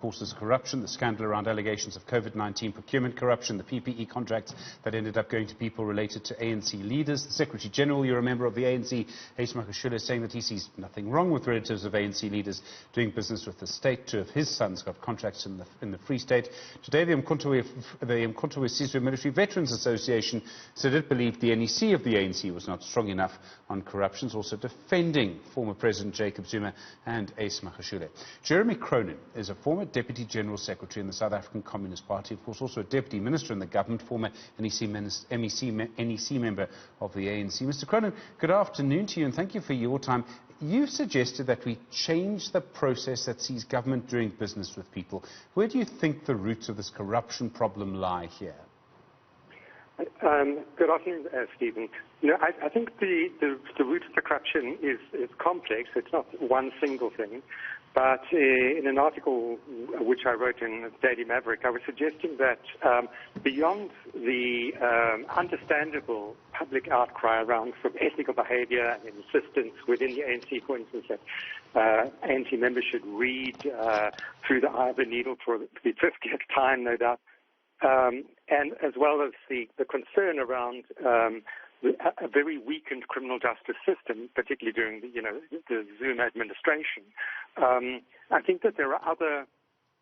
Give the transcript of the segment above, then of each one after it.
Courses corruption, the scandal around allegations of COVID-19 procurement corruption, the PPE contracts that ended up going to people related to ANC leaders. The Secretary-General, you're a member of the ANC, is saying that he sees nothing wrong with relatives of ANC leaders doing business with the state. Two of his sons got contracts in the Free State. Today, the Umkhonto we Sizwe Military Veterans Association said it believed the NEC of the ANC was not strong enough on corruption, also defending former President Jacob Zuma and Ace Magashule. Jeremy Cronin is a former Deputy General Secretary in the South African Communist Party, of course also a Deputy Minister in the government, former NEC member of the ANC. Mr. Cronin, good afternoon to you and thank you for your time. You've suggested that we change the process that sees government doing business with people. Where do you think the roots of this corruption problem lie here? Good afternoon, Stephen. I think the root of the corruption is complex. It's not one single thing. But in an article which I wrote in Daily Maverick, I was suggesting that beyond the understandable public outcry around sort of ethical behavior and insistence within the ANC, for instance, that ANC members should read through the eye of the needle for the 50th time, no doubt, and as well as the concern around a very weakened criminal justice system, particularly during the Zuma administration. I think that there are other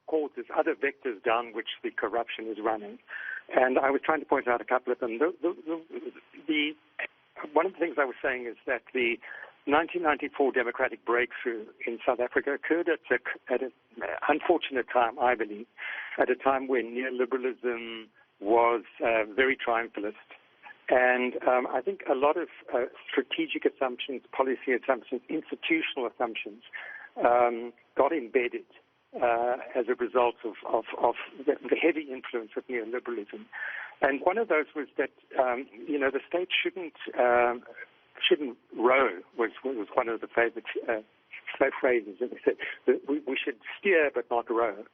causes, other vectors down which the corruption is running, and I was trying to point out a couple of them. One of the things I was saying is that the 1994 democratic breakthrough in South Africa occurred at an unfortunate time, I believe, at a time when neoliberalism was very triumphalist. And I think a lot of strategic assumptions, policy assumptions, institutional assumptions got embedded as a result of the heavy influence of neoliberalism. And one of those was that, the state shouldn't row, was one of the favorite phrases that they said. We should steer but not row.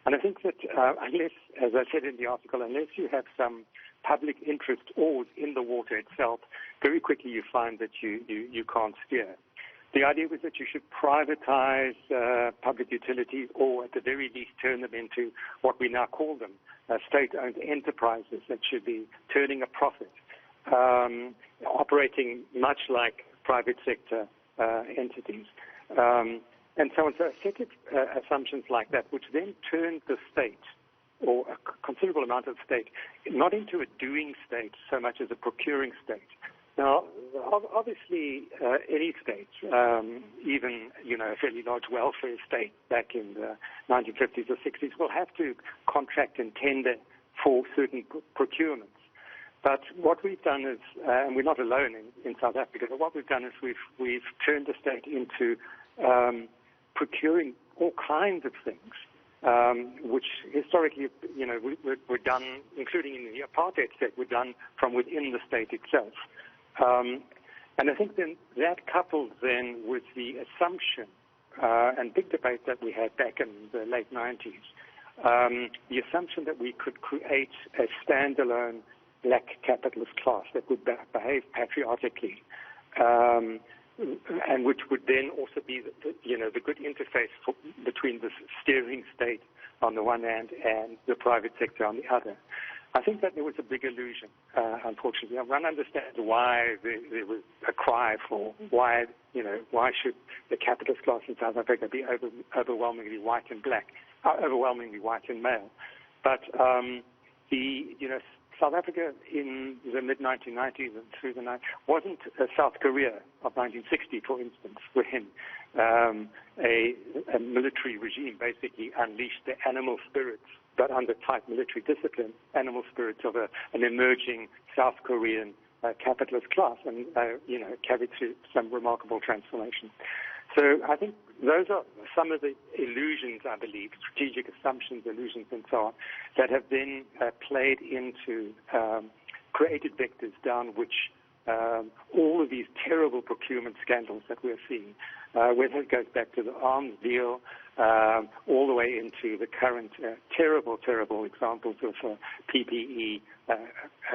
And I think that unless, as I said in the article, unless you have some public interest oars in the water itself, very quickly you find that you can't steer. The idea was that you should privatize public utilities, or at the very least turn them into what we now call them, state-owned enterprises that should be turning a profit, operating much like private sector entities. And so on. So a set of assumptions like that, which then turned the state, or a considerable amount of the state, not into a doing state so much as a procuring state. Now, obviously, any state, even a fairly large welfare state back in the 1950s or 60s, will have to contract and tender for certain procurements. But what we've done is, and we're not alone in South Africa, but what we've done is we've turned the state into procuring all kinds of things, which historically, were done, including in the apartheid state, were done from within the state itself. And I think then that coupled then with the assumption and big debate that we had back in the late 90s, the assumption that we could create a standalone black capitalist class that would behave patriotically, and which would then also be the good interface between the steering state on the one hand and the private sector on the other. I think that there was a big illusion, unfortunately. One understands why there was a cry for why should the capitalist class in South Africa be overwhelmingly white and black, overwhelmingly white and male. But South Africa in the mid-1990s and through the 90s wasn't South Korea of 1960, for instance, when a military regime basically unleashed the animal spirits, but under tight military discipline, animal spirits of an emerging South Korean capitalist class, and carried through some remarkable transformation. So I think those are some of the illusions, I believe, strategic assumptions, illusions, and so on, that have then played into created vectors down which all of these terrible procurement scandals that we're seeing, whether it goes back to the arms deal, all the way into the current terrible examples of PPE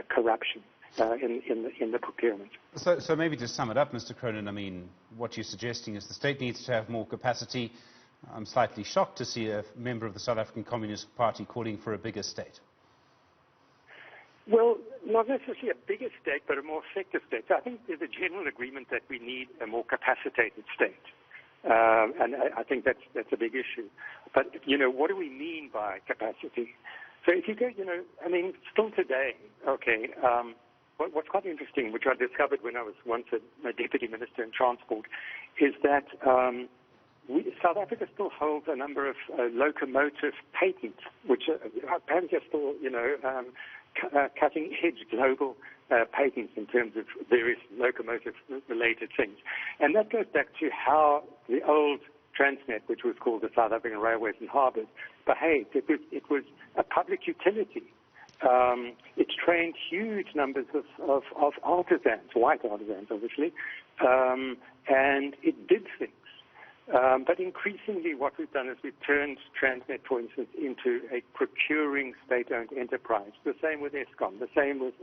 corruption in the procurement. So maybe to sum it up, Mr. Cronin, I mean, what you're suggesting is the state needs to have more capacity. I'm slightly shocked to see a member of the South African Communist Party calling for a bigger state. Well, not necessarily a bigger state, but a more effective state. So I think there's a general agreement that we need a more capacitated state. And I think that's a big issue. But, what do we mean by capacity? So if you go, still today, okay, what's quite interesting, which I discovered when I was once a deputy minister in transport, is that South Africa still holds a number of locomotive patents, which apparently are still, cutting-edge global patents in terms of various locomotive-related things. And that goes back to how the old Transnet, which was called the South African Railways and Harbours, behaved. It was a public utility. It trained huge numbers of artisans, white artisans, obviously, and it did things. But increasingly what we've done is we've turned Transnet, for instance, into a procuring state-owned enterprise. The same with Eskom, the same with,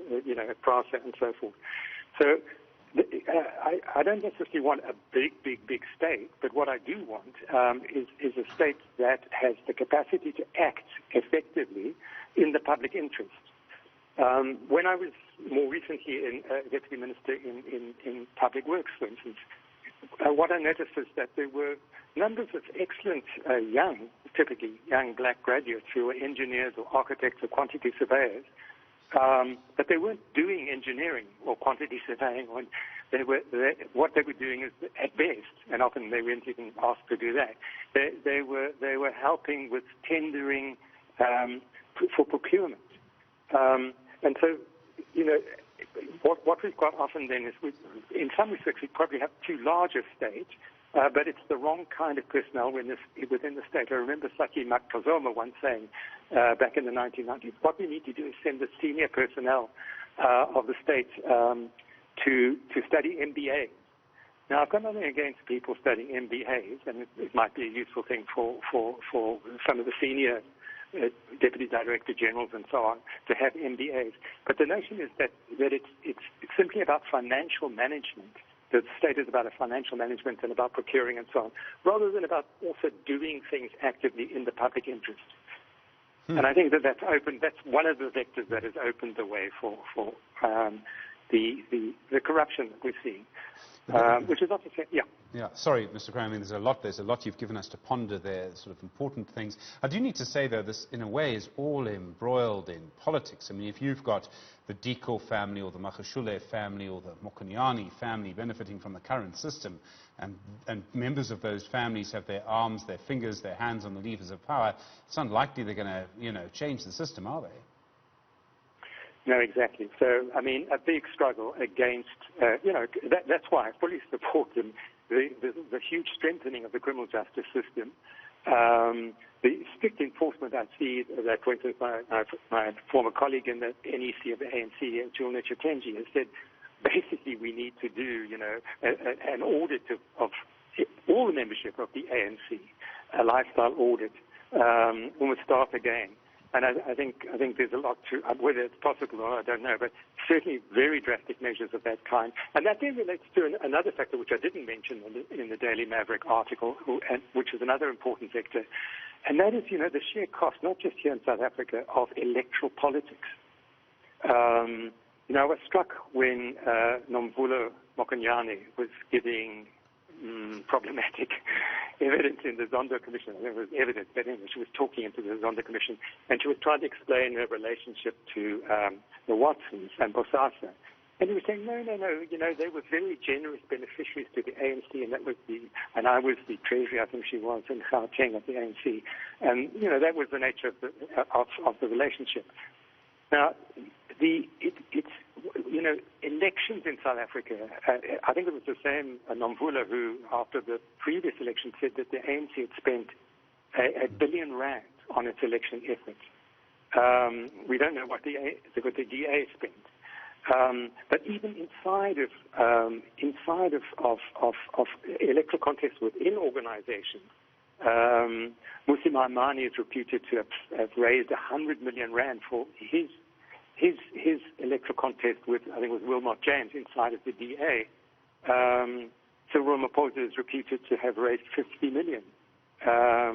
PRASA and so forth. So I don't necessarily want a big state, but what I do want is a state that has the capacity to act effectively in the public interest. When I was more recently deputy minister in public works, for instance, what I noticed is that there were numbers of excellent typically young black graduates who were engineers or architects or quantity surveyors, but they weren't doing engineering or quantity surveying. What they were doing is, at best, and often they weren't even asked to do that, they were helping with tendering for procurement. And so, what we've got often then is, in some respects, we probably have too large a state, but it's the wrong kind of personnel within the state. I remember Saki Makazoma once saying back in the 1990s, what we need to do is send the senior personnel of the state to study MBAs. Now, I've got nothing against people studying MBAs, and it might be a useful thing for some of the senior deputy director generals and so on to have MBAs. But the notion is that it's simply about financial management. The state is about a financial management and about procuring and so on, rather than about also doing things actively in the public interest. And I think that's one of the vectors that has opened the way for the corruption that we're seeing. Which is not to say, Yeah, sorry, Mr. Cronin, there's a lot you've given us to ponder there, sort of important things. I do need to say, though, this, in a way, is all embroiled in politics. I mean, if you've got the Diko family or the Magashule family or the Mokonyane family benefiting from the current system, and members of those families have their arms, their fingers, their hands on the levers of power, it's unlikely they're going to, change the system, are they? No, exactly. So, I mean, a big struggle against, that's why I fully support them, the huge strengthening of the criminal justice system, the strict enforcement. I see that, for instance, my former colleague in the NEC of the ANC, Jules Nechatenji, has said, basically we need to do, an audit of all the membership of the ANC, a lifestyle audit, almost start again. And I think there's a lot to, whether it's possible or not, I don't know, but certainly very drastic measures of that kind. And that then relates to another factor which I didn't mention in the Daily Maverick article, which is another important factor, and that is, the sheer cost, not just here in South Africa, of electoral politics. I was struck when Nomvulo Mokonyane was giving problematic evidence in the Zondo Commission. I think it was evidence, but anyway, she was talking into the Zondo Commission, and she was trying to explain her relationship to the Watsons and Bosasa. And he was saying, no, they were very generous beneficiaries to the ANC, and I was the treasury, I think she was, in Gauteng at the ANC. And, that was the nature of the relationship. Now, elections in South Africa, I think it was the same Nomvula who, after the previous election, said that the ANC had spent R1 billion on its election efforts. We don't know what the DA spent. But even inside of electoral contests within organizations, Musi Maimane is reputed to have raised R100 million for his electoral contest with, I think it was Wilmot James, inside of the DA. Cyril Ramaphosa is reputed to have raised 50 million for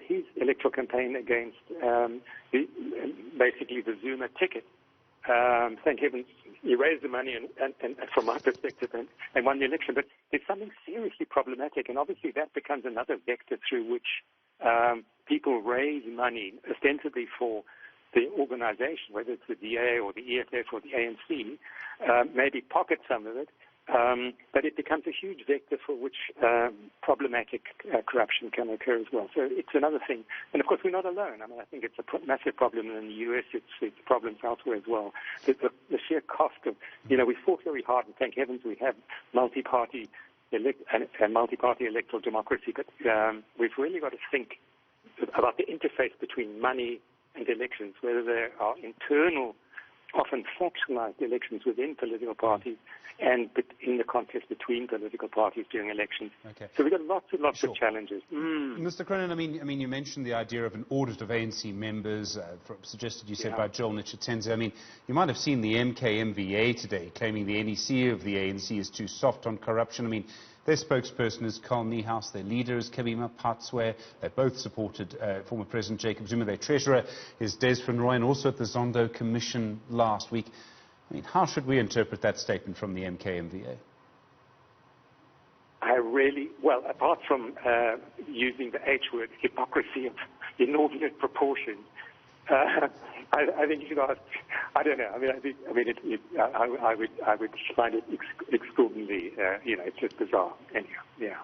his electoral campaign against basically the Zuma ticket. Thank heavens he raised the money and from my perspective and won the election. But there's something seriously problematic, and obviously that becomes another vector through which people raise money ostensibly for the organization, whether it's the DA or the EFF or the ANC, maybe pocket some of it, but it becomes a huge vector for which problematic corruption can occur as well. So it's another thing. And of course, we're not alone. I mean, I think it's a massive problem in the US. It's problems elsewhere as well. The sheer cost of, we fought very hard, and thank heavens we have multi-party electoral democracy, but we've really got to think about the interface between money and elections, whether there are internal, often factionalized elections within political parties and in the contest between political parties during elections. Okay. So we've got lots and lots of challenges. Mr. Cronin, I mean, you mentioned the idea of an audit of ANC members, suggested, you said, by Joel Nitshitenze. I mean, you might have seen the MKMVA today claiming the NEC of the ANC is too soft on corruption. I mean, their spokesperson is Carl Niehaus, their leader is Kebima Patswe. They both supported former President Jacob Zuma. Their treasurer is Des Van Rooyen, also at the Zondo Commission last week. I mean, how should we interpret that statement from the MKMVA? Well, apart from using the H word, hypocrisy of inordinate proportion, I think you should ask. I don't know. I would find it extraordinarily. It's just bizarre. Anyhow, yeah.